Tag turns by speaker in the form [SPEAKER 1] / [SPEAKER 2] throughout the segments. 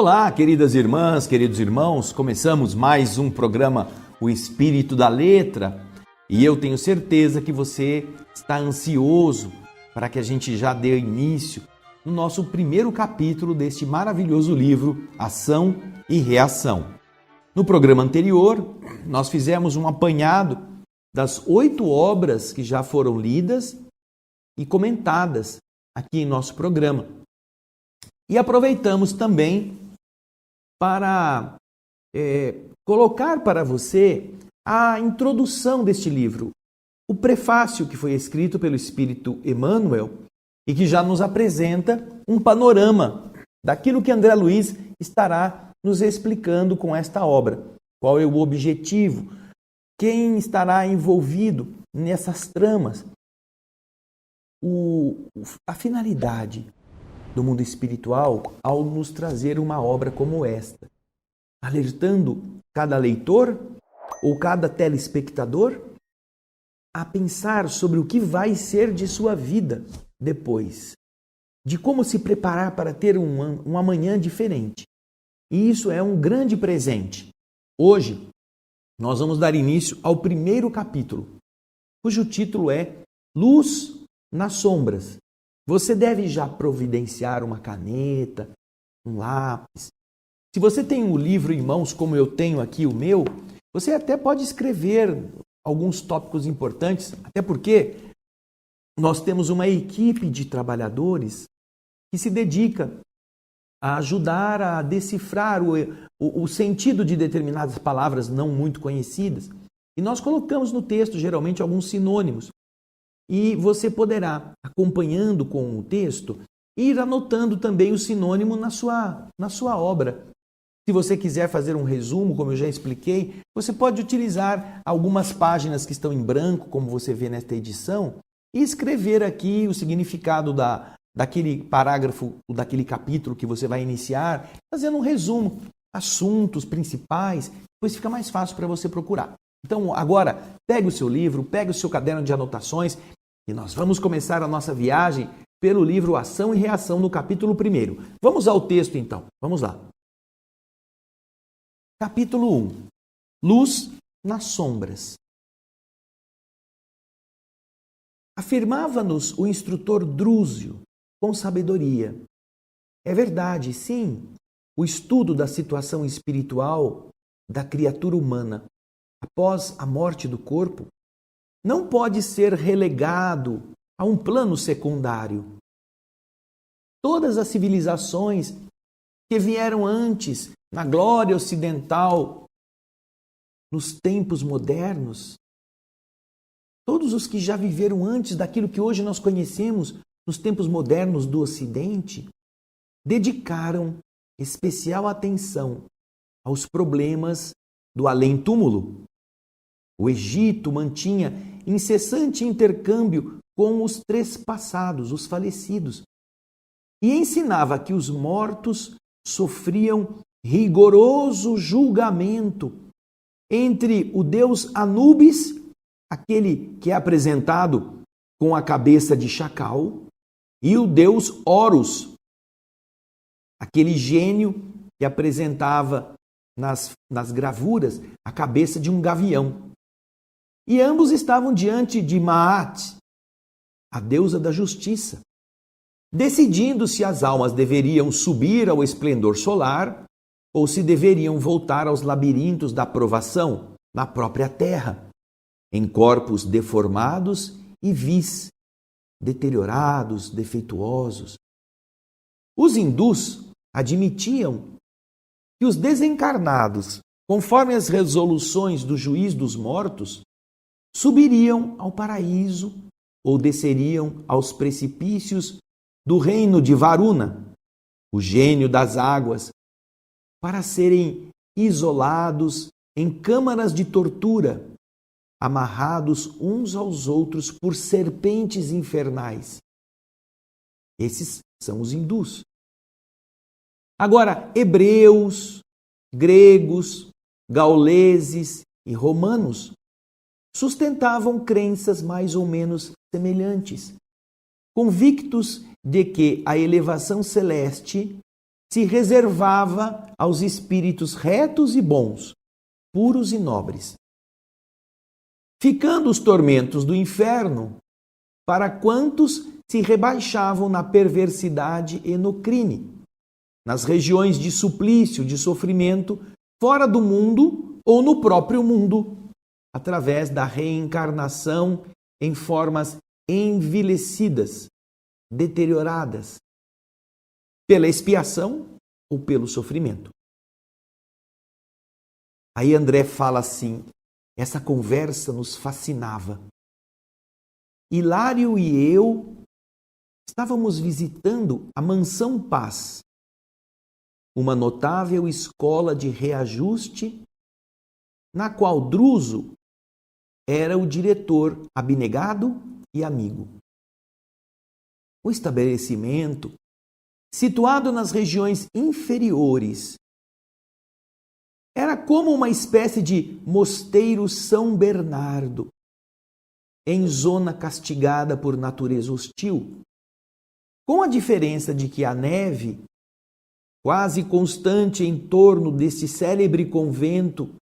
[SPEAKER 1] Olá, queridas irmãs, queridos irmãos, começamos mais um programa O Espírito da Letra e eu tenho certeza que você está ansioso para que a gente já dê início no nosso primeiro capítulo deste maravilhoso livro Ação e Reação. No programa anterior, nós fizemos um apanhado das 8 obras que já foram lidas e comentadas aqui em nosso programa. E aproveitamos também para colocar para você a introdução deste livro, o prefácio que foi escrito pelo Espírito Emmanuel e que já nos apresenta um panorama daquilo que André Luiz estará nos explicando com esta obra. Qual é o objetivo? Quem estará envolvido nessas tramas? A finalidade do mundo espiritual ao nos trazer uma obra como esta, alertando cada leitor ou cada telespectador a pensar sobre o que vai ser de sua vida depois, de como se preparar para ter um amanhã diferente. E isso é um grande presente. Hoje, nós vamos dar início ao primeiro capítulo, cujo título é Luz nas Sombras. Você deve já providenciar uma caneta, um lápis. Se você tem um livro em mãos, como eu tenho aqui o meu, você até pode escrever alguns tópicos importantes, até porque nós temos uma equipe de trabalhadores que se dedica a ajudar a decifrar o sentido de determinadas palavras não muito conhecidas. E nós colocamos no texto, geralmente, alguns sinônimos. E você poderá, acompanhando com o texto, ir anotando também o sinônimo na sua obra. Se você quiser fazer um resumo, como eu já expliquei, você pode utilizar algumas páginas que estão em branco, como você vê nesta edição, e escrever aqui o significado daquele parágrafo, daquele capítulo que você vai iniciar, fazendo um resumo, assuntos principais, depois fica mais fácil para você procurar. Então, agora, pegue o seu livro, pegue o seu caderno de anotações e nós vamos começar a nossa viagem pelo livro Ação e Reação, no capítulo 1. Vamos ao texto, então. Vamos lá. Capítulo 1. Luz nas Sombras. Afirmava-nos o instrutor Drúzio com sabedoria. É verdade, sim, o estudo da situação espiritual da criatura humana após a morte do corpo não pode ser relegado a um plano secundário. Todas as civilizações que vieram antes, na glória ocidental, nos tempos modernos, todos os que já viveram antes daquilo que hoje nós conhecemos nos tempos modernos do Ocidente, dedicaram especial atenção aos problemas do além-túmulo. O Egito mantinha incessante intercâmbio com os trespassados, os falecidos, e ensinava que os mortos sofriam rigoroso julgamento entre o deus Anubis, aquele que é apresentado com a cabeça de chacal, e o deus Horus, aquele gênio que apresentava nas gravuras a cabeça de um gavião. E ambos estavam diante de Maat, a deusa da justiça, decidindo se as almas deveriam subir ao esplendor solar ou se deveriam voltar aos labirintos da provação na própria terra, em corpos deformados e vis, deteriorados, defeituosos. Os hindus admitiam que os desencarnados, conforme as resoluções do juiz dos mortos, subiriam ao paraíso ou desceriam aos precipícios do reino de Varuna, o gênio das águas, para serem isolados em câmaras de tortura, amarrados uns aos outros por serpentes infernais. Esses são os hindus. Agora, hebreus, gregos, gauleses e romanos sustentavam crenças mais ou menos semelhantes, convictos de que a elevação celeste se reservava aos espíritos retos e bons, puros e nobres, ficando os tormentos do inferno para quantos se rebaixavam na perversidade e no crime, nas regiões de suplício, de sofrimento, fora do mundo ou no próprio mundo, através da reencarnação em formas envilecidas, deterioradas, pela expiação ou pelo sofrimento. Aí André fala assim, essa conversa nos fascinava. Hilário e eu estávamos visitando a Mansão Paz, uma notável escola de reajuste, na qual Druso era o diretor abnegado e amigo. O estabelecimento, situado nas regiões inferiores, era como uma espécie de mosteiro São Bernardo, em zona castigada por natureza hostil, com a diferença de que a neve, quase constante em torno desse célebre convento,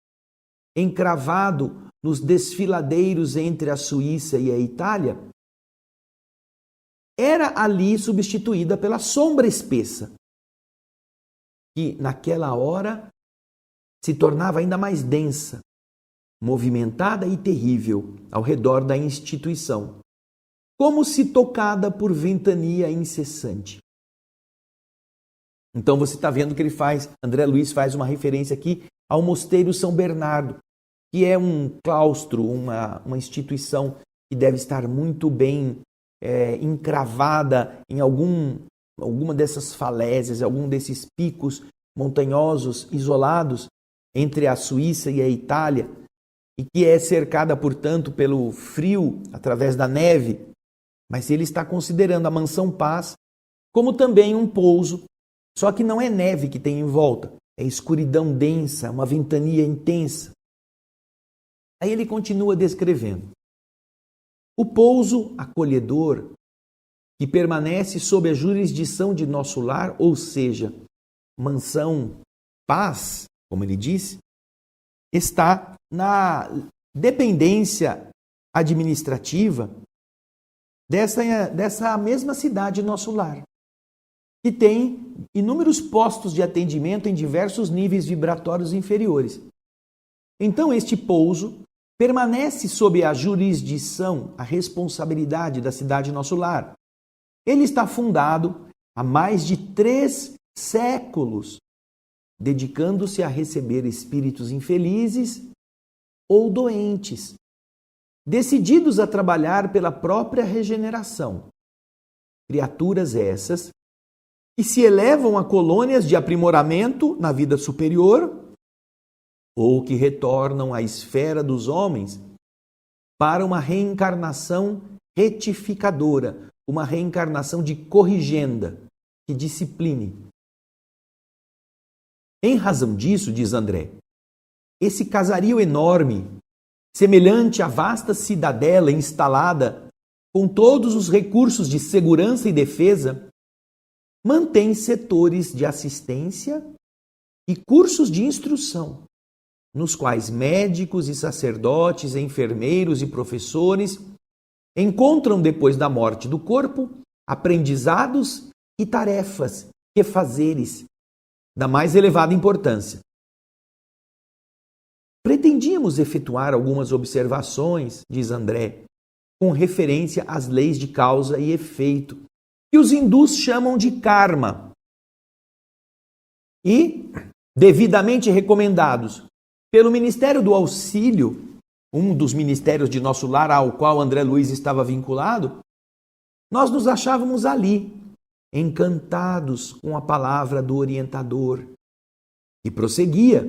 [SPEAKER 1] encravado nos desfiladeiros entre a Suíça e a Itália, era ali substituída pela sombra espessa, que naquela hora se tornava ainda mais densa, movimentada e terrível ao redor da instituição, como se tocada por ventania incessante. Então você está vendo que André Luiz faz uma referência aqui ao Mosteiro São Bernardo, que é um claustro, uma instituição que deve estar muito bem encravada em alguma dessas falésias, algum desses picos montanhosos isolados entre a Suíça e a Itália, e que é cercada, portanto, pelo frio através da neve. Mas ele está considerando a Mansão Paz como também um pouso, só que não é neve que tem em volta, é escuridão densa, uma ventania intensa. Aí ele continua descrevendo. O pouso acolhedor, que permanece sob a jurisdição de nosso lar, ou seja, Mansão Paz, como ele disse, está na dependência administrativa dessa mesma cidade, nosso lar, que tem inúmeros postos de atendimento em diversos níveis vibratórios inferiores. Então, este pouso permanece sob a jurisdição, a responsabilidade da cidade nosso lar. Ele está fundado há mais de 3 séculos, dedicando-se a receber espíritos infelizes ou doentes, decididos a trabalhar pela própria regeneração. Criaturas essas que se elevam a colônias de aprimoramento na vida superior ou que retornam à esfera dos homens para uma reencarnação retificadora, uma reencarnação de corrigenda, que discipline. Em razão disso, diz André, esse casario enorme, semelhante à vasta cidadela instalada com todos os recursos de segurança e defesa, mantém setores de assistência e cursos de instrução, nos quais médicos e sacerdotes, enfermeiros e professores encontram, depois da morte do corpo, aprendizados e tarefas, quefazeres, da mais elevada importância. Pretendíamos efetuar algumas observações, diz André, com referência às leis de causa e efeito, que os hindus chamam de karma, e, devidamente recomendados pelo Ministério do Auxílio, um dos ministérios de nosso lar ao qual André Luiz estava vinculado, nós nos achávamos ali, encantados com a palavra do orientador. E prosseguia,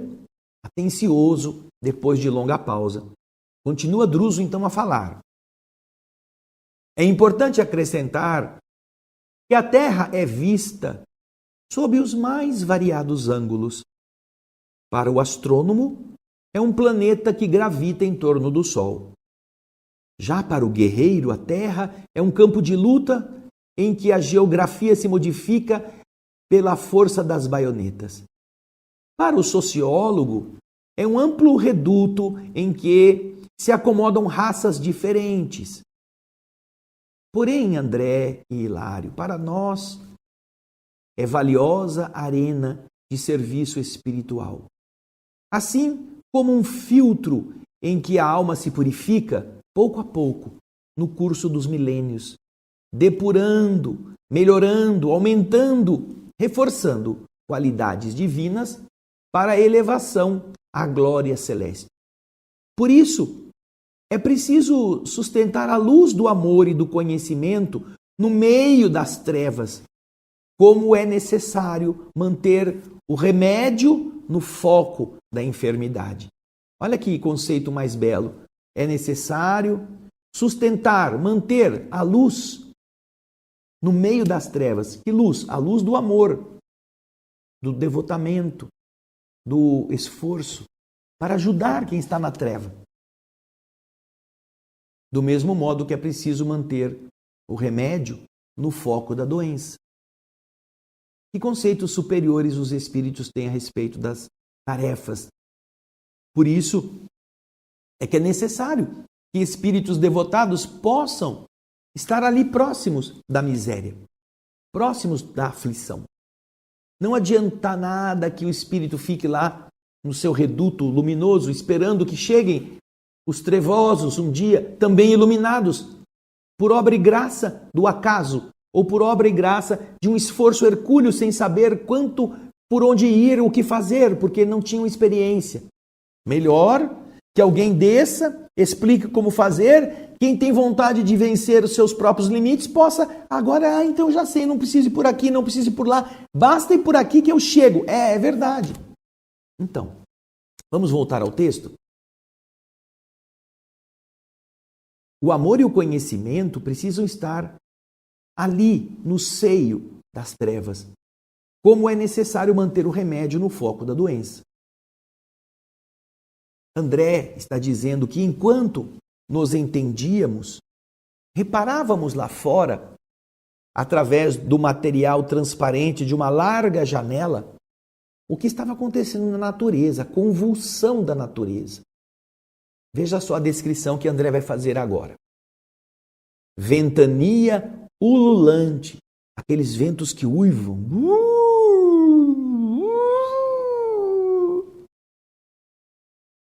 [SPEAKER 1] atencioso, depois de longa pausa. Continua Druso então a falar. É importante acrescentar que a Terra é vista sob os mais variados ângulos. Para o astrônomo, é um planeta que gravita em torno do Sol. Já para o guerreiro, a Terra é um campo de luta em que a geografia se modifica pela força das baionetas. Para o sociólogo, é um amplo reduto em que se acomodam raças diferentes. Porém, André e Hilário, para nós, é valiosa arena de serviço espiritual. Assim como um filtro em que a alma se purifica, pouco a pouco, no curso dos milênios, depurando, melhorando, aumentando, reforçando qualidades divinas para a elevação à glória celeste. Por isso, é preciso sustentar a luz do amor e do conhecimento no meio das trevas, como é necessário manter o remédio no foco da enfermidade. Olha que conceito mais belo. É necessário sustentar, manter a luz no meio das trevas. Que luz? A luz do amor, do devotamento, do esforço para ajudar quem está na treva. Do mesmo modo que é preciso manter o remédio no foco da doença. Que conceitos superiores os espíritos têm a respeito das tarefas? Por isso é que é necessário que espíritos devotados possam estar ali próximos da miséria, próximos da aflição. Não adianta nada que o espírito fique lá no seu reduto luminoso, esperando que cheguem os trevosos um dia, também iluminados, por obra e graça do acaso, ou por obra e graça de um esforço hercúleo sem saber quanto, por onde ir, o que fazer, porque não tinham experiência. Melhor que alguém desça, explique como fazer, quem tem vontade de vencer os seus próprios limites possa, agora, então já sei, não preciso ir por aqui, não preciso ir por lá, basta ir por aqui que eu chego. É verdade. Então, vamos voltar ao texto? O amor e o conhecimento precisam estar ali, no seio das trevas, como é necessário manter o remédio no foco da doença. André está dizendo que enquanto nos entendíamos, reparávamos lá fora, através do material transparente de uma larga janela, o que estava acontecendo na natureza, a convulsão da natureza. Veja só a descrição que André vai fazer agora. Ventania ululante, aqueles ventos que uivam.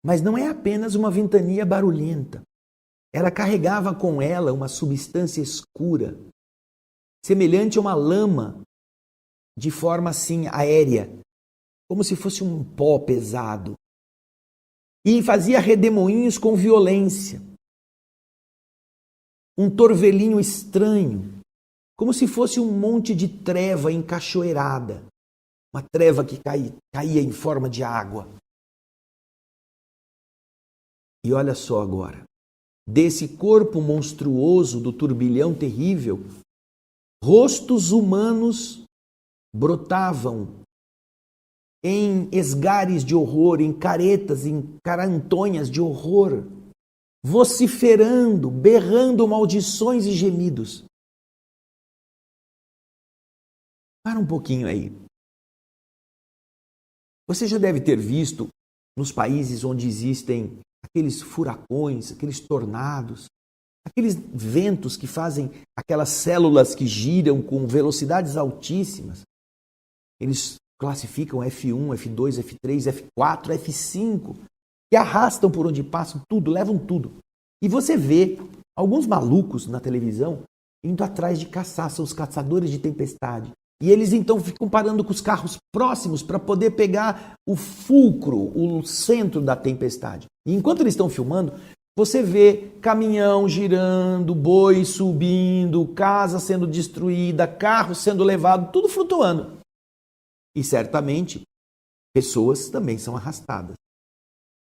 [SPEAKER 1] Mas não é apenas uma ventania barulhenta. Ela carregava com ela uma substância escura, semelhante a uma lama, de forma assim aérea, como se fosse um pó pesado. E fazia redemoinhos com violência. Um torvelinho estranho, como se fosse um monte de treva encachoeirada. Uma treva que caía em forma de água. E olha só agora, desse corpo monstruoso do turbilhão terrível, rostos humanos brotavam em esgares de horror, em caretas, em carantonhas de horror, vociferando, berrando maldições e gemidos. Para um pouquinho aí. Você já deve ter visto nos países onde existem aqueles furacões, aqueles tornados, aqueles ventos que fazem aquelas células que giram com velocidades altíssimas. Eles classificam F1, F2, F3, F4, F5, que arrastam por onde passam tudo, levam tudo. E você vê alguns malucos na televisão indo atrás de caçar, são os caçadores de tempestade. E eles então ficam parando com os carros próximos para poder pegar o fulcro, o centro da tempestade. E enquanto eles estão filmando, você vê caminhão girando, boi subindo, casa sendo destruída, carro sendo levado, tudo flutuando. E certamente, pessoas também são arrastadas.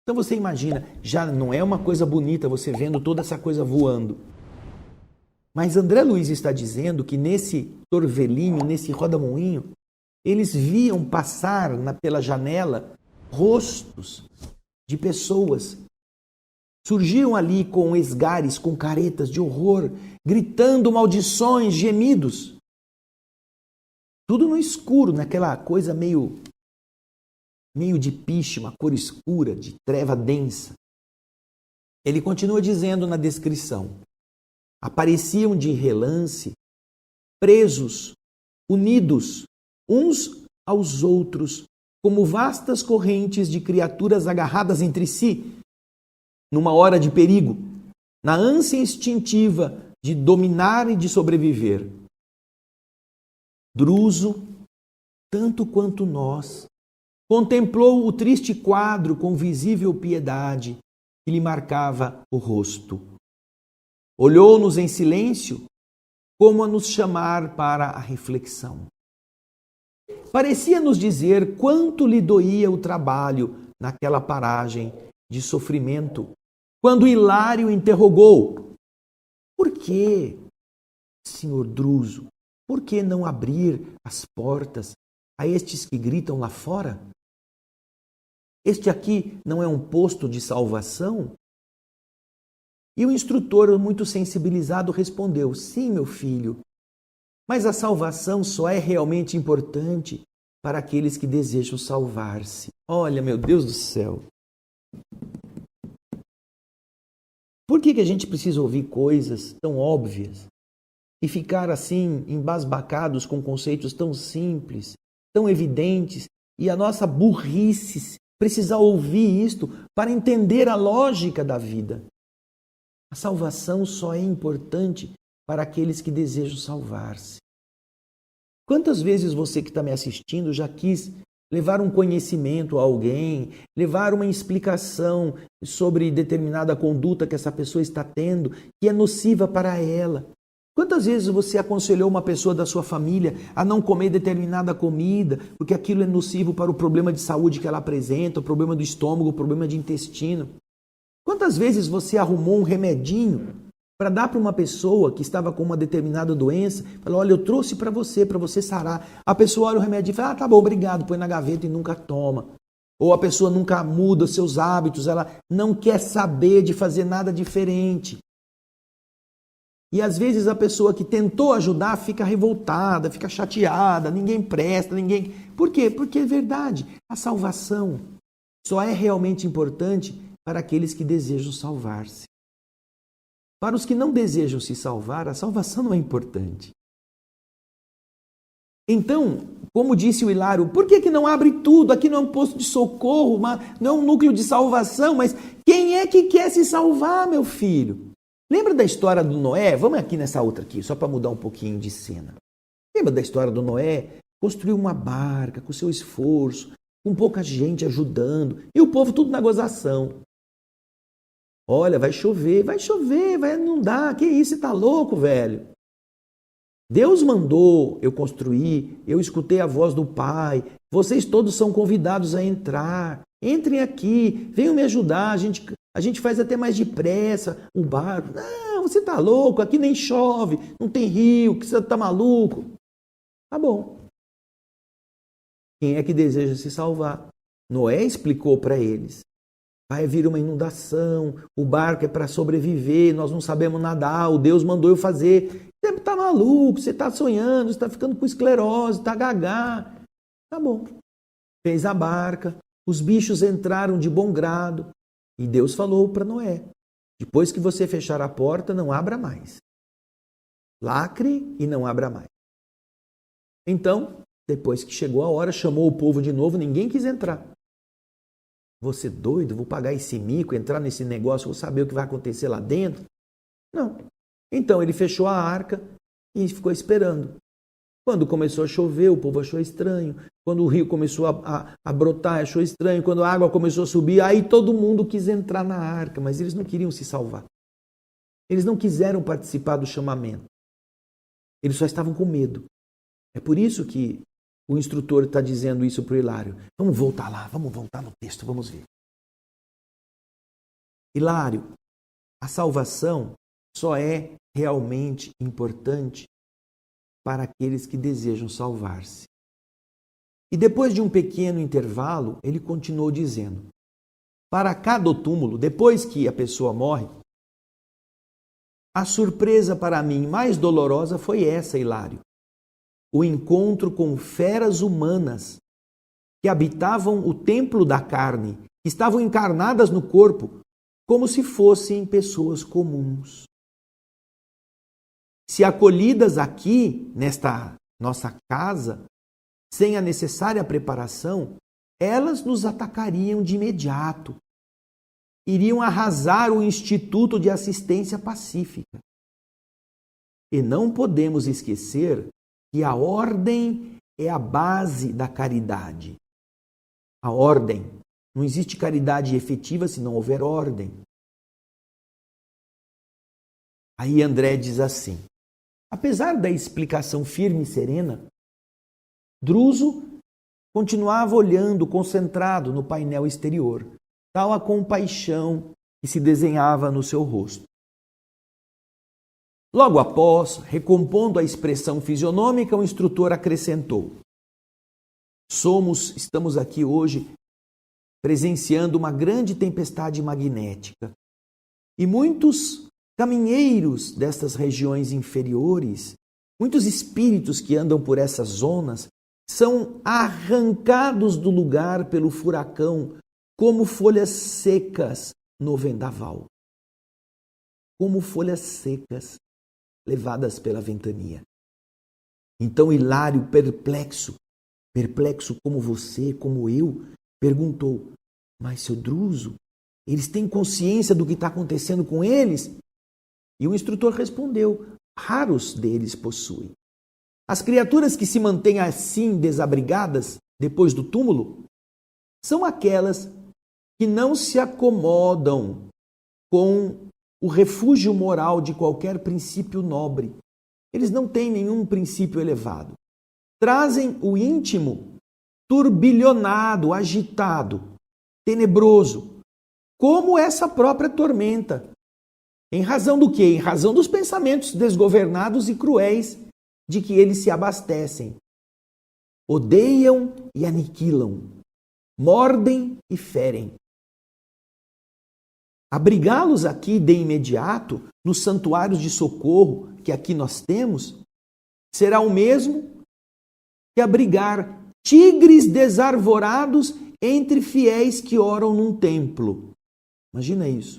[SPEAKER 1] Então você imagina, já não é uma coisa bonita você vendo toda essa coisa voando. Mas André Luiz está dizendo que nesse torvelinho, nesse rodamuinho, eles viam passar pela janela rostos de pessoas. Surgiam ali com esgares, com caretas de horror, gritando maldições, gemidos. Tudo no escuro, naquela coisa meio de piche, uma cor escura, de treva densa. Ele continua dizendo na descrição: apareciam de relance, presos, unidos uns aos outros, como vastas correntes de criaturas agarradas entre si, numa hora de perigo, na ânsia instintiva de dominar e de sobreviver. Druso, tanto quanto nós, contemplou o triste quadro com visível piedade que lhe marcava o rosto. Olhou-nos em silêncio, como a nos chamar para a reflexão. Parecia nos dizer quanto lhe doía o trabalho naquela paragem de sofrimento, quando Hilário interrogou: por que, senhor Druso, por que não abrir as portas a estes que gritam lá fora? Este aqui não é um posto de salvação? E o instrutor, muito sensibilizado, respondeu: sim, meu filho, mas a salvação só é realmente importante para aqueles que desejam salvar-se. Olha, meu Deus do céu! Por que a gente precisa ouvir coisas tão óbvias e ficar assim embasbacados com conceitos tão simples, tão evidentes, e a nossa burrice precisar ouvir isto para entender a lógica da vida? A salvação só é importante para aqueles que desejam salvar-se. Quantas vezes você que está me assistindo já quis levar um conhecimento a alguém, levar uma explicação sobre determinada conduta que essa pessoa está tendo, que é nociva para ela? Quantas vezes você aconselhou uma pessoa da sua família a não comer determinada comida, porque aquilo é nocivo para o problema de saúde que ela apresenta, o problema do estômago, o problema de intestino? Quantas vezes você arrumou um remedinho para dar para uma pessoa que estava com uma determinada doença, falou: olha, eu trouxe para você sarar. A pessoa olha o remédio e fala: tá bom, obrigado, põe na gaveta e nunca toma. Ou a pessoa nunca muda os seus hábitos, ela não quer saber de fazer nada diferente. E às vezes a pessoa que tentou ajudar fica revoltada, fica chateada, ninguém presta, ninguém... Por quê? Porque é verdade, a salvação só é realmente importante para aqueles que desejam salvar-se. Para os que não desejam se salvar, a salvação não é importante. Então, como disse o Hilário, por que não abre tudo? Aqui não é um posto de socorro, não é um núcleo de salvação, mas quem é que quer se salvar, meu filho? Lembra da história do Noé? Vamos aqui nessa outra aqui, só para mudar um pouquinho de cena. Lembra da história do Noé? Construiu uma barca com seu esforço, com pouca gente ajudando, e o povo tudo na gozação. Olha, vai chover, vai inundar. Que isso, você tá louco, velho? Deus mandou eu construir, eu escutei a voz do Pai. Vocês todos são convidados a entrar. Entrem aqui, venham me ajudar. A gente faz até mais depressa o barco. Não, você tá louco, aqui nem chove, não tem rio, que você tá maluco. Tá bom. Quem é que deseja se salvar? Noé explicou para eles. Vai vir uma inundação, o barco é para sobreviver, nós não sabemos nadar, o Deus mandou eu fazer. Você está maluco, você está sonhando, você está ficando com esclerose, está gagá. Tá bom. Fez a barca, os bichos entraram de bom grado e Deus falou para Noé: depois que você fechar a porta, não abra mais. Lacre e não abra mais. Então, depois que chegou a hora, chamou o povo de novo, ninguém quis entrar. Você doido? Vou pagar esse mico, entrar nesse negócio, vou saber o que vai acontecer lá dentro? Não. Então ele fechou a arca e ficou esperando. Quando começou a chover, o povo achou estranho. Quando o rio começou a brotar, achou estranho. Quando a água começou a subir, aí todo mundo quis entrar na arca, mas eles não queriam se salvar. Eles não quiseram participar do chamamento. Eles só estavam com medo. É por isso que o instrutor está dizendo isso para o Hilário. Vamos voltar lá, vamos voltar no texto, vamos ver. Hilário, a salvação só é realmente importante para aqueles que desejam salvar-se. E depois de um pequeno intervalo, ele continuou dizendo: para cá do túmulo, depois que a pessoa morre, a surpresa para mim mais dolorosa foi essa, Hilário. o encontro com feras humanas que habitavam o templo da carne, que estavam encarnadas no corpo, como se fossem pessoas comuns. Se acolhidas aqui, nesta nossa casa, sem a necessária preparação, elas nos atacariam de imediato. Iriam arrasar o Instituto de Assistência Pacífica. E não podemos esquecer que a ordem é a base da caridade. A ordem. Não existe caridade efetiva se não houver ordem. Aí André diz assim: apesar da explicação firme e serena, Druso continuava olhando concentrado no painel exterior, tal a compaixão que se desenhava no seu rosto. Logo após, recompondo a expressão fisionômica, o instrutor acrescentou: estamos aqui hoje presenciando uma grande tempestade magnética e muitos caminheiros destas regiões inferiores, muitos espíritos que andam por essas zonas, são arrancados do lugar pelo furacão como folhas secas no vendaval. Como folhas secas levadas pela ventania. Então Hilário, perplexo como você, como eu, perguntou: mas seu Druso, eles têm consciência do que está acontecendo com eles? E o instrutor respondeu: raros deles possuem. As criaturas que se mantêm assim desabrigadas depois do túmulo são aquelas que não se acomodam com o refúgio moral de qualquer princípio nobre. Eles não têm nenhum princípio elevado. Trazem o íntimo turbilhonado, agitado, tenebroso, como essa própria tormenta. Em razão do quê? Em razão dos pensamentos desgovernados e cruéis de que eles se abastecem. Odeiam e aniquilam, mordem e ferem. Abrigá-los aqui de imediato, nos santuários de socorro que aqui nós temos, será o mesmo que abrigar tigres desarvorados entre fiéis que oram num templo. Imagina isso.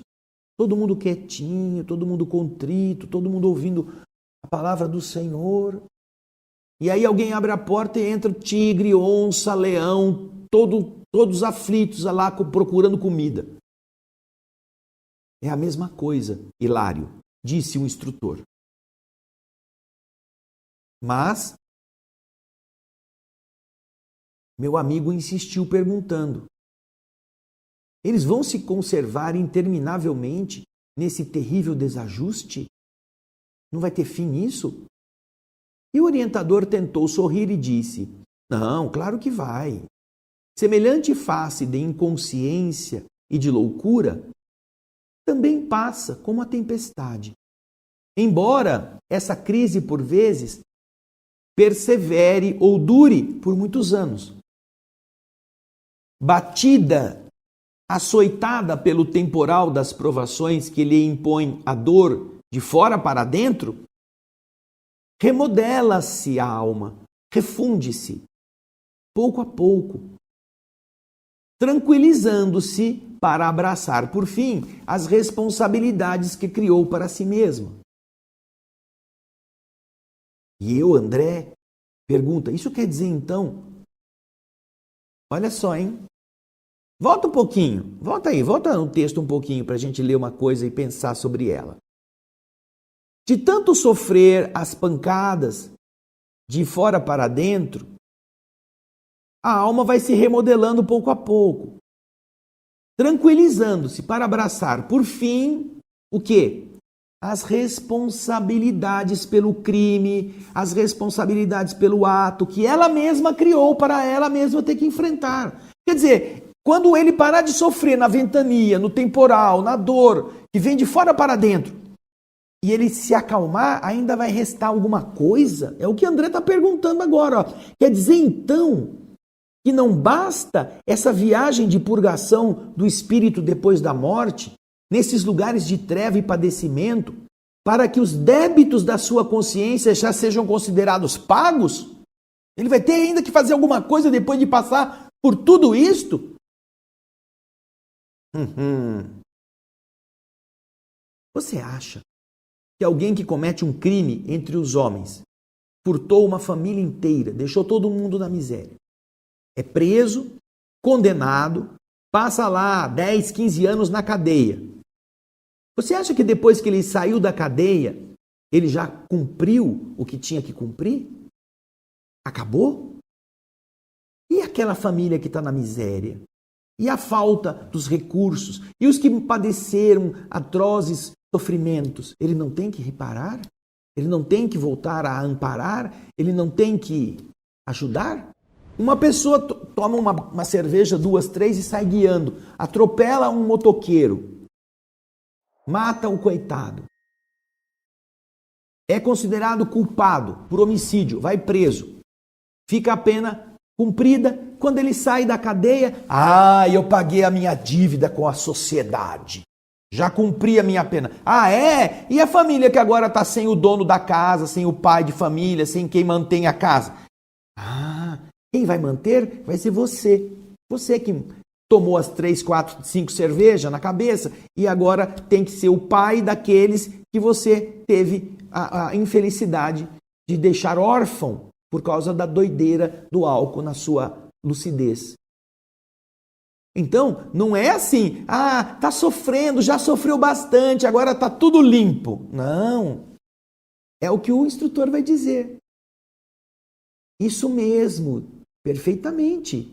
[SPEAKER 1] Todo mundo quietinho, todo mundo contrito, todo mundo ouvindo a palavra do Senhor. E aí alguém abre a porta e entra tigre, onça, leão, todos aflitos lá procurando comida. É a mesma coisa, Hilário, disse o instrutor. Mas meu amigo insistiu perguntando: eles vão se conservar interminavelmente nesse terrível desajuste? Não vai ter fim nisso? E o orientador tentou sorrir e disse: não, claro que vai. Semelhante face de inconsciência e de loucura também passa como a tempestade. Embora essa crise, por vezes, persevere ou dure por muitos anos. Batida, açoitada pelo temporal das provações que lhe impõe a dor de fora para dentro, remodela-se a alma, refunde-se, pouco a pouco, tranquilizando-se para abraçar, por fim, as responsabilidades que criou para si mesma. E eu, André, pergunta: isso quer dizer então? Olha só, hein? Volta um pouquinho, volta no texto um pouquinho para a gente ler uma coisa e pensar sobre ela. De tanto sofrer as pancadas de fora para dentro, a alma vai se remodelando pouco a pouco, tranquilizando-se para abraçar, por fim, o quê? As responsabilidades pelo crime, as responsabilidades pelo ato que ela mesma criou para ela mesma ter que enfrentar. Quer dizer, quando ele parar de sofrer na ventania, no temporal, na dor, que vem de fora para dentro, e ele se acalmar, ainda vai restar alguma coisa? É o que André está perguntando agora. Ó. Quer dizer, então, que não basta essa viagem de purgação do espírito depois da morte, nesses lugares de treva e padecimento, para que os débitos da sua consciência já sejam considerados pagos? Ele vai ter ainda que fazer alguma coisa depois de passar por tudo isto? Você acha que alguém que comete um crime entre os homens, furtou uma família inteira, deixou todo mundo na miséria, é preso, condenado, passa lá 10, 15 anos na cadeia. Você acha que depois que ele saiu da cadeia, ele já cumpriu o que tinha que cumprir? Acabou? E aquela família que está na miséria? E a falta dos recursos? E os que padeceram atrozes sofrimentos? Ele não tem que reparar? Ele não tem que voltar a amparar? Ele não tem que ajudar? Uma pessoa toma uma cerveja, 2, 3 e sai guiando. Atropela um motoqueiro. Mata o coitado. É considerado culpado por homicídio. Vai preso. Fica a pena cumprida. Quando ele sai da cadeia, eu paguei a minha dívida com a sociedade. Já cumpri a minha pena. É? E a família que agora está sem o dono da casa, sem o pai de família, sem quem mantém a casa? Quem vai manter vai ser você. Você que tomou as 3, 4, 5 cervejas na cabeça e agora tem que ser o pai daqueles que você teve a infelicidade de deixar órfão por causa da doideira do álcool na sua lucidez. Então, não é assim, tá sofrendo, já sofreu bastante, agora tá tudo limpo. Não. É o que o instrutor vai dizer. Isso mesmo, perfeitamente,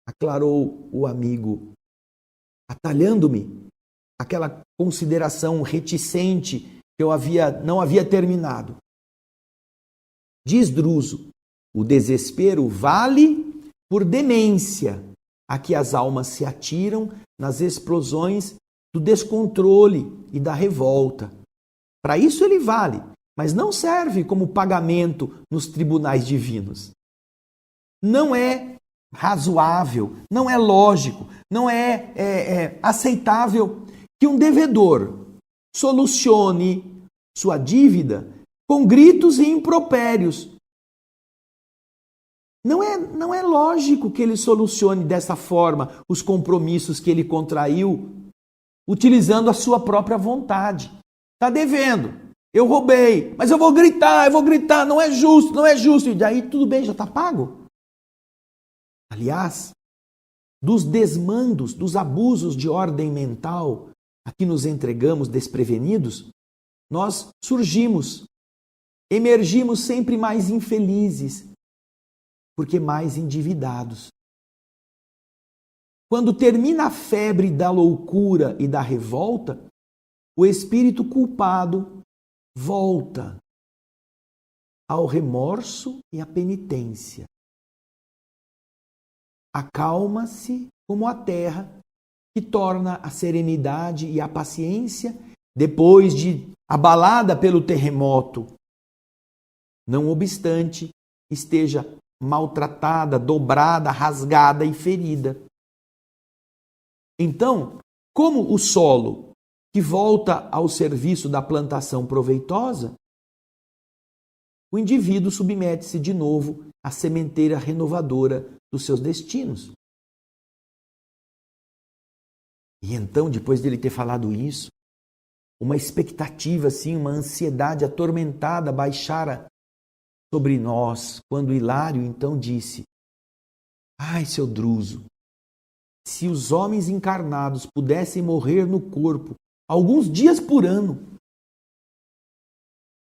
[SPEAKER 1] aclarou o amigo, atalhando-me aquela consideração reticente que eu não havia terminado. Diz Druso, o desespero vale por demência a que as almas se atiram nas explosões do descontrole e da revolta. Para isso ele vale, mas não serve como pagamento nos tribunais divinos. Não é razoável, não é lógico, não é aceitável que um devedor solucione sua dívida com gritos e impropérios. Não é lógico que ele solucione dessa forma os compromissos que ele contraiu, utilizando a sua própria vontade. Está devendo, eu roubei, mas eu vou gritar, não é justo, e daí tudo bem, já está pago. Aliás, dos desmandos, dos abusos de ordem mental a que nos entregamos desprevenidos, nós emergimos sempre mais infelizes, porque mais endividados. Quando termina a febre da loucura e da revolta, o espírito culpado volta ao remorso e à penitência. Acalma-se como a terra, que torna a serenidade e a paciência depois de abalada pelo terremoto. Não obstante, esteja maltratada, dobrada, rasgada e ferida. Então, como o solo que volta ao serviço da plantação proveitosa, o indivíduo submete-se de novo à sementeira renovadora dos seus destinos. E então, depois dele ter falado isso, uma expectativa, assim, uma ansiedade atormentada baixara sobre nós, quando Hilário então disse: seu Druso, se os homens encarnados pudessem morrer no corpo alguns dias por ano,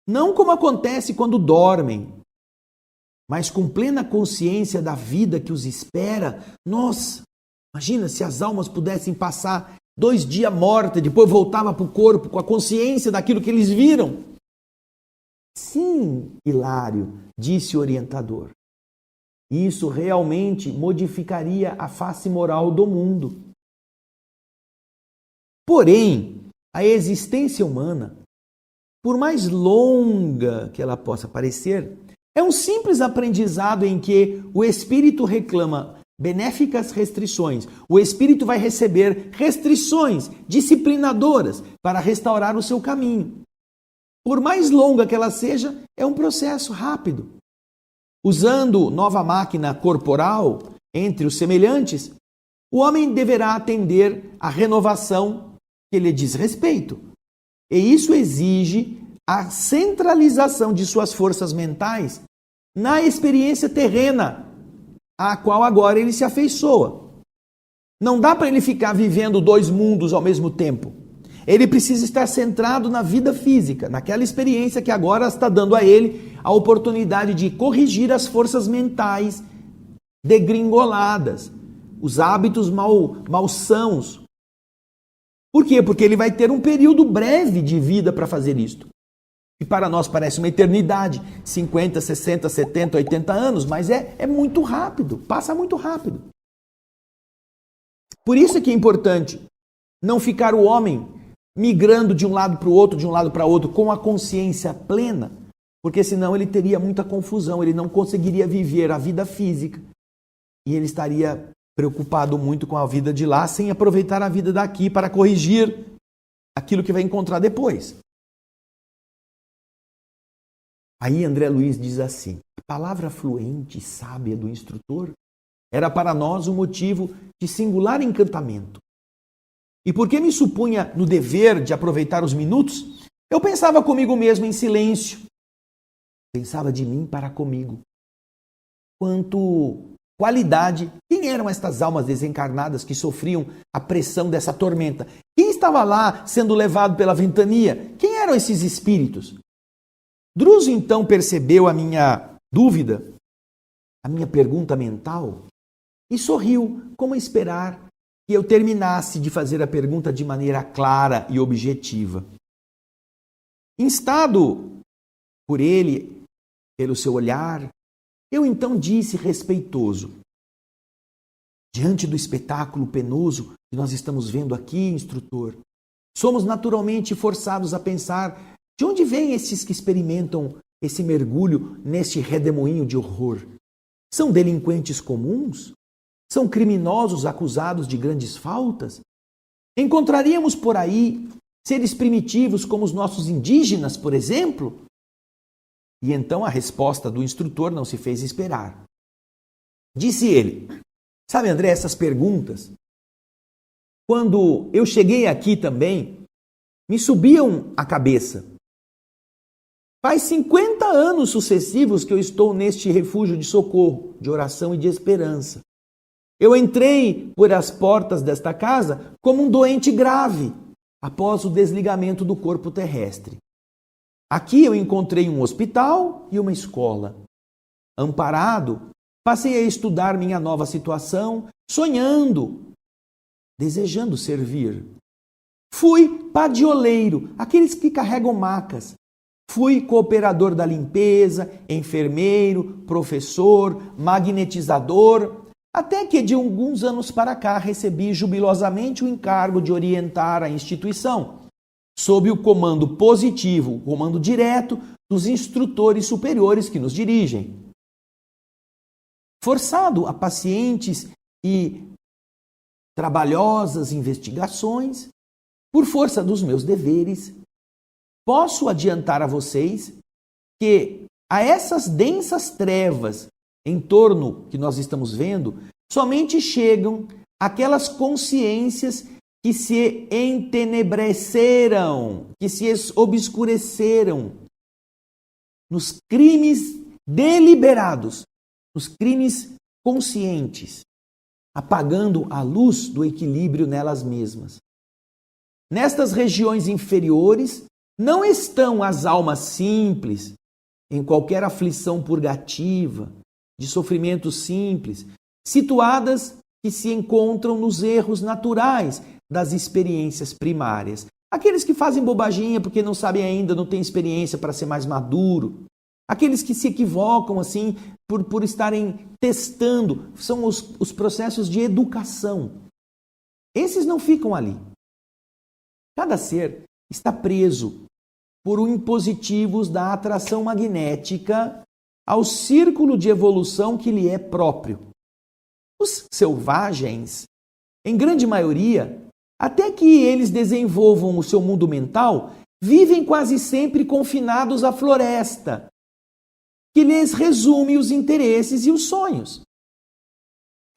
[SPEAKER 1] não como acontece quando dormem, mas com plena consciência da vida que os espera, nossa, imagina se as almas pudessem passar 2 dias mortas, depois voltava para o corpo com a consciência daquilo que eles viram. Sim, Hilário, disse o orientador. Isso realmente modificaria a face moral do mundo. Porém, a existência humana, por mais longa que ela possa parecer, é um simples aprendizado em que o espírito reclama benéficas restrições. O espírito vai receber restrições disciplinadoras para restaurar o seu caminho. Por mais longa que ela seja, é um processo rápido. usando nova máquina corporal entre os semelhantes, o homem deverá atender à renovação que lhe diz respeito. E isso exige a centralização de suas forças mentais na experiência terrena, à qual agora ele se afeiçoa. Não dá para ele ficar vivendo dois mundos ao mesmo tempo. Ele precisa estar centrado na vida física, naquela experiência que agora está dando a ele a oportunidade de corrigir as forças mentais degringoladas, os hábitos malsãos. Por quê? Porque ele vai ter um período breve de vida para fazer isto. E para nós parece uma eternidade, 50, 60, 70, 80 anos, mas é muito rápido, passa muito rápido. Por isso é que é importante não ficar o homem migrando de um lado para o outro, de um lado para outro, com a consciência plena, porque senão ele teria muita confusão, ele não conseguiria viver a vida física e ele estaria preocupado muito com a vida de lá, sem aproveitar a vida daqui para corrigir aquilo que vai encontrar depois. Aí André Luiz diz assim: a palavra fluente e sábia do instrutor era para nós um motivo de singular encantamento. E porque me supunha no dever de aproveitar os minutos, eu pensava comigo mesmo em silêncio. Pensava de mim para comigo. Quanto qualidade, quem eram estas almas desencarnadas que sofriam a pressão dessa tormenta? Quem estava lá sendo levado pela ventania? Quem eram esses espíritos? Druso então percebeu a minha dúvida, a minha pergunta mental, e sorriu, como a esperar que eu terminasse de fazer a pergunta de maneira clara e objetiva. Instado por ele, pelo seu olhar, eu então disse respeitoso: diante do espetáculo penoso que nós estamos vendo aqui, instrutor, somos naturalmente forçados a pensar de onde vêm esses que experimentam esse mergulho neste redemoinho de horror. São delinquentes comuns? São criminosos acusados de grandes faltas? Encontraríamos por aí seres primitivos como os nossos indígenas, por exemplo? E então a resposta do instrutor não se fez esperar. Disse ele: sabe, André, essas perguntas, quando eu cheguei aqui também, me subiam à cabeça. Faz 50 anos sucessivos que eu estou neste refúgio de socorro, de oração e de esperança. Eu entrei por as portas desta casa como um doente grave, após o desligamento do corpo terrestre. Aqui eu encontrei um hospital e uma escola. Amparado, passei a estudar minha nova situação, sonhando, desejando servir. Fui padioleiro, aqueles que carregam macas. Fui cooperador da limpeza, enfermeiro, professor, magnetizador, até que de alguns anos para cá recebi jubilosamente o encargo de orientar a instituição, sob o comando positivo, o comando direto dos instrutores superiores que nos dirigem. Forçado a pacientes e trabalhosas investigações, por força dos meus deveres, posso adiantar a vocês que a essas densas trevas em torno que nós estamos vendo, somente chegam aquelas consciências que se entenebreceram, que se obscureceram nos crimes deliberados, nos crimes conscientes, apagando a luz do equilíbrio nelas mesmas. Nestas regiões inferiores não estão as almas simples, em qualquer aflição purgativa, de sofrimento simples, situadas que se encontram nos erros naturais das experiências primárias. Aqueles que fazem bobaginha porque não sabem ainda, não têm experiência para ser mais maduro. Aqueles que se equivocam assim por estarem testando, são os processos de educação. Esses não ficam ali. Cada ser está preso por impositivos da atração magnética ao círculo de evolução que lhe é próprio. Os selvagens, em grande maioria, até que eles desenvolvam o seu mundo mental, vivem quase sempre confinados à floresta, que lhes resume os interesses e os sonhos,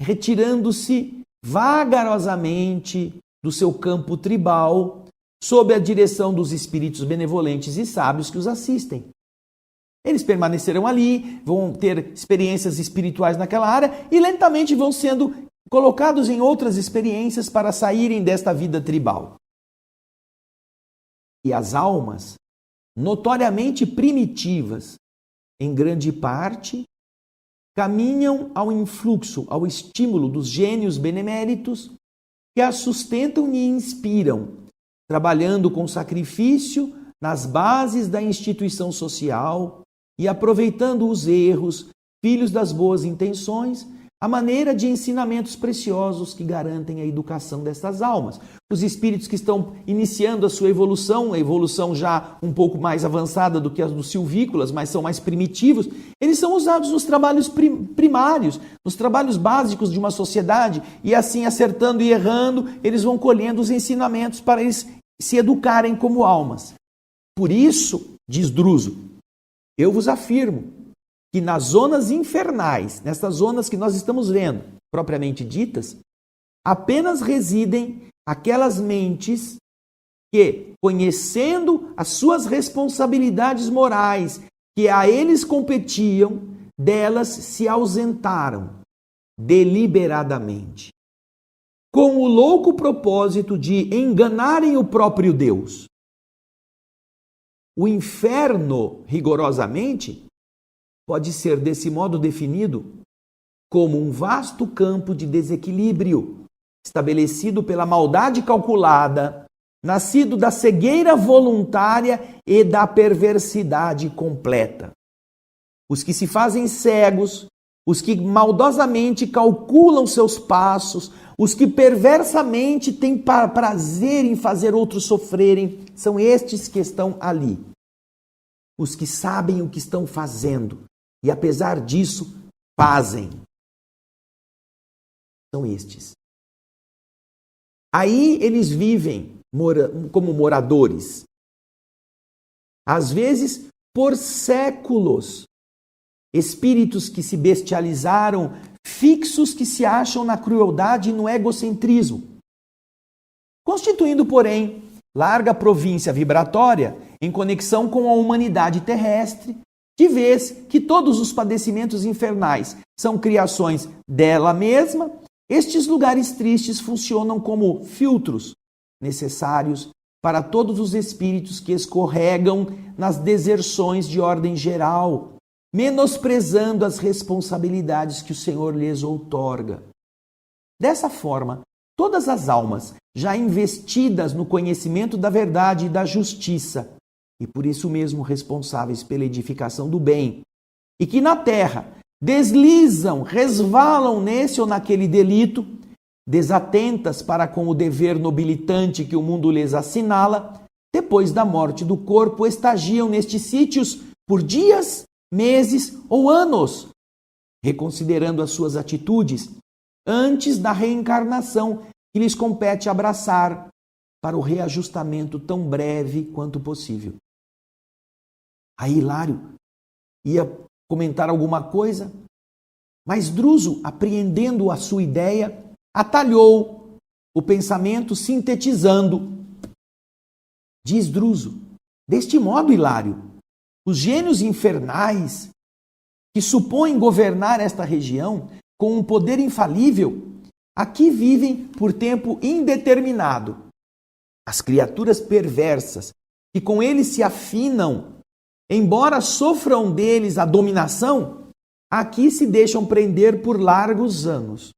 [SPEAKER 1] retirando-se vagarosamente do seu campo tribal, sob a direção dos espíritos benevolentes e sábios que os assistem. Eles permanecerão ali, vão ter experiências espirituais naquela área e lentamente vão sendo colocados em outras experiências para saírem desta vida tribal. E as almas, notoriamente primitivas, em grande parte, caminham ao influxo, ao estímulo dos gênios beneméritos que as sustentam e inspiram, trabalhando com sacrifício nas bases da instituição social e aproveitando os erros, filhos das boas intenções, a maneira de ensinamentos preciosos que garantem a educação destas almas. Os espíritos que estão iniciando a sua evolução, a evolução já um pouco mais avançada do que as dos silvícolas, mas são mais primitivos, eles são usados nos trabalhos primários, nos trabalhos básicos de uma sociedade, e assim, acertando e errando, eles vão colhendo os ensinamentos para eles se educarem como almas. Por isso, diz Druso, eu vos afirmo que nas zonas infernais, nessas zonas que nós estamos vendo, propriamente ditas, apenas residem aquelas mentes que, conhecendo as suas responsabilidades morais, que a eles competiam, delas se ausentaram deliberadamente, com o louco propósito de enganarem o próprio Deus. O inferno, rigorosamente, pode ser desse modo definido como um vasto campo de desequilíbrio, estabelecido pela maldade calculada, nascido da cegueira voluntária e da perversidade completa. Os que se fazem cegos, os que maldosamente calculam seus passos, os que perversamente têm prazer em fazer outros sofrerem, são estes que estão ali. Os que sabem o que estão fazendo e, apesar disso, fazem. São estes. Aí eles vivem como moradores, às vezes por séculos. Espíritos que se bestializaram, fixos que se acham na crueldade e no egocentrismo. Constituindo, porém, larga província vibratória em conexão com a humanidade terrestre, de vez que todos os padecimentos infernais são criações dela mesma, estes lugares tristes funcionam como filtros necessários para todos os espíritos que escorregam nas deserções de ordem geral, menosprezando as responsabilidades que o Senhor lhes outorga. Dessa forma, todas as almas já investidas no conhecimento da verdade e da justiça, e por isso mesmo responsáveis pela edificação do bem, e que na terra deslizam, resvalam nesse ou naquele delito, desatentas para com o dever nobilitante que o mundo lhes assinala, depois da morte do corpo, estagiam nestes sítios por dias, meses ou anos, reconsiderando as suas atitudes antes da reencarnação que lhes compete abraçar para o reajustamento tão breve quanto possível. Aí Hilário ia comentar alguma coisa, mas Druso, apreendendo a sua ideia, atalhou o pensamento sintetizando. Diz Druso, deste modo, Hilário, os gênios infernais que supõem governar esta região com um poder infalível, aqui vivem por tempo indeterminado. As criaturas perversas que com eles se afinam, embora sofram deles a dominação, aqui se deixam prender por largos anos.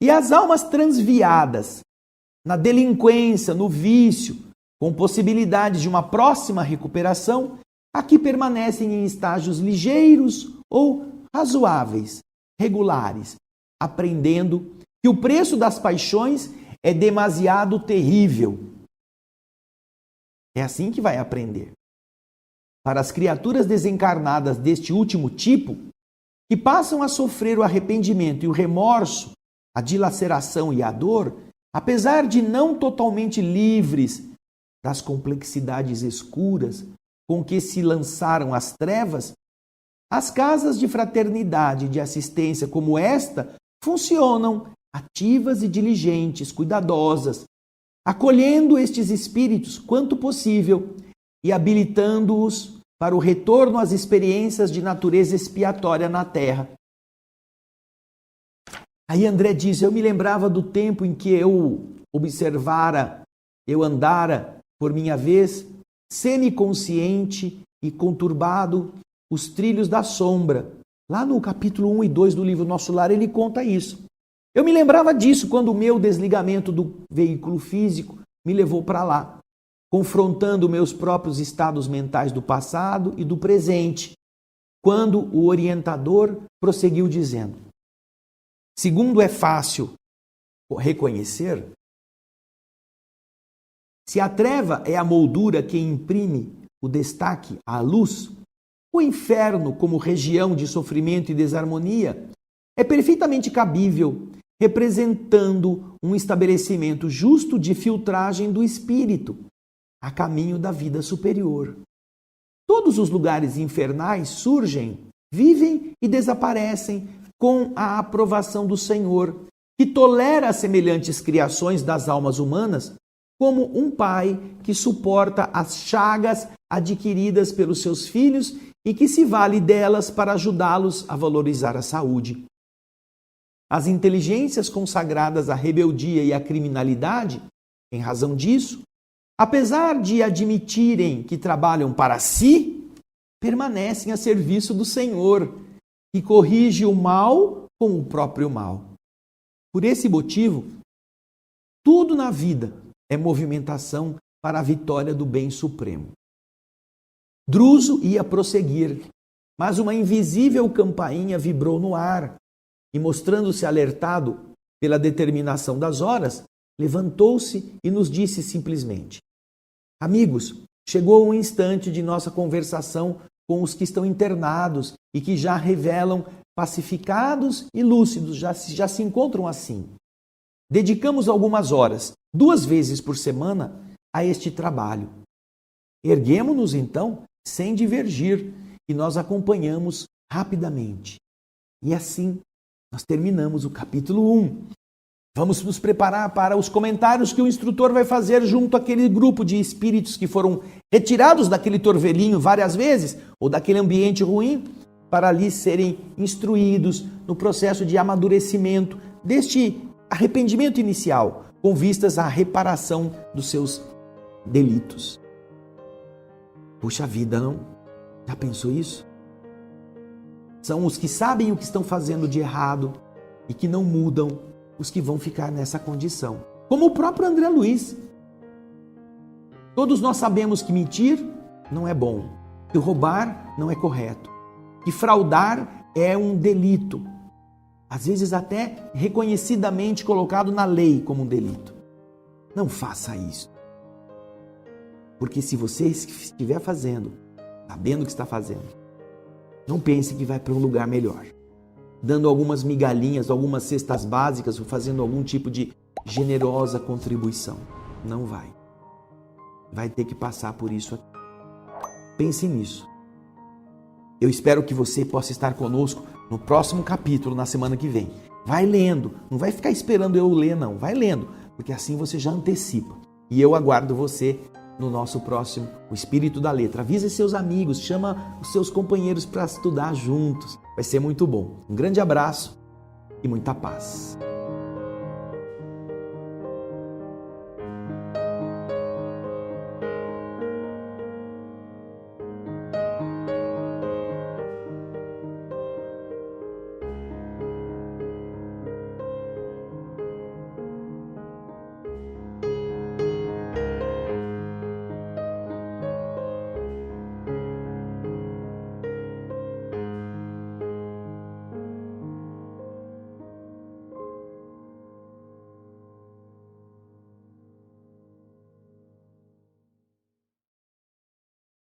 [SPEAKER 1] E as almas transviadas na delinquência, no vício, com possibilidades de uma próxima recuperação, aqui permanecem em estágios ligeiros ou razoáveis, regulares, aprendendo que o preço das paixões é demasiado terrível. É assim que vai aprender. Para as criaturas desencarnadas deste último tipo, que passam a sofrer o arrependimento e o remorso, a dilaceração e a dor, apesar de não totalmente livres das complexidades escuras com que se lançaram as trevas, As casas de fraternidade e de assistência como esta funcionam ativas e diligentes, cuidadosas, acolhendo estes espíritos quanto possível e habilitando-os para o retorno às experiências de natureza expiatória na Terra. Aí André diz, eu me lembrava do tempo em que eu observara, eu andara, por minha vez, semiconsciente e conturbado, os trilhos da sombra. Lá no capítulo 1 e 2 do livro Nosso Lar, ele conta isso. Eu me lembrava disso quando o meu desligamento do veículo físico me levou para lá, confrontando meus próprios estados mentais do passado e do presente, quando o orientador prosseguiu dizendo, segundo é fácil reconhecer, se a treva é a moldura que imprime o destaque à luz, o inferno, como região de sofrimento e desarmonia, é perfeitamente cabível, representando um estabelecimento justo de filtragem do espírito, a caminho da vida superior. Todos os lugares infernais surgem, vivem e desaparecem com a aprovação do Senhor, que tolera semelhantes criações das almas humanas, como um pai que suporta as chagas adquiridas pelos seus filhos e que se vale delas para ajudá-los a valorizar a saúde. As inteligências consagradas à rebeldia e à criminalidade, em razão disso, apesar de admitirem que trabalham para si, permanecem a serviço do Senhor, que corrige o mal com o próprio mal. Por esse motivo, tudo na vida é movimentação para a vitória do bem supremo. Druso ia prosseguir, mas uma invisível campainha vibrou no ar e, mostrando-se alertado pela determinação das horas, levantou-se e nos disse simplesmente: amigos, chegou o instante de nossa conversação com os que estão internados e que já revelam pacificados e lúcidos, já se encontram assim. Dedicamos algumas horas, 2 vezes por semana, a este trabalho. Erguemo-nos, então, sem divergir, e nós acompanhamos rapidamente. E assim, nós terminamos o capítulo 1. Vamos nos preparar para os comentários que o instrutor vai fazer junto àquele grupo de espíritos que foram retirados daquele torvelinho várias vezes, ou daquele ambiente ruim, para ali serem instruídos no processo de amadurecimento deste arrependimento inicial, com vistas à reparação dos seus delitos. Puxa vida, não? Já pensou isso? São os que sabem o que estão fazendo de errado e que não mudam os que vão ficar nessa condição. Como o próprio André Luiz. Todos nós sabemos que mentir não é bom, que roubar não é correto, que fraudar é um delito, às vezes até reconhecidamente colocado na lei como um delito. Não faça isso. Porque se você estiver fazendo, sabendo o que está fazendo, não pense que vai para um lugar melhor, dando algumas migalhinhas, algumas cestas básicas ou fazendo algum tipo de generosa contribuição. Não vai. Vai ter que passar por isso aqui. Pense nisso. Eu espero que você possa estar conosco no próximo capítulo, na semana que vem. Vai lendo, não vai ficar esperando eu ler, não. Vai lendo, porque assim você já antecipa. E eu aguardo você no nosso próximo, o Espírito da Letra. Avise seus amigos, chama os seus companheiros para estudar juntos. Vai ser muito bom. Um grande abraço e muita paz.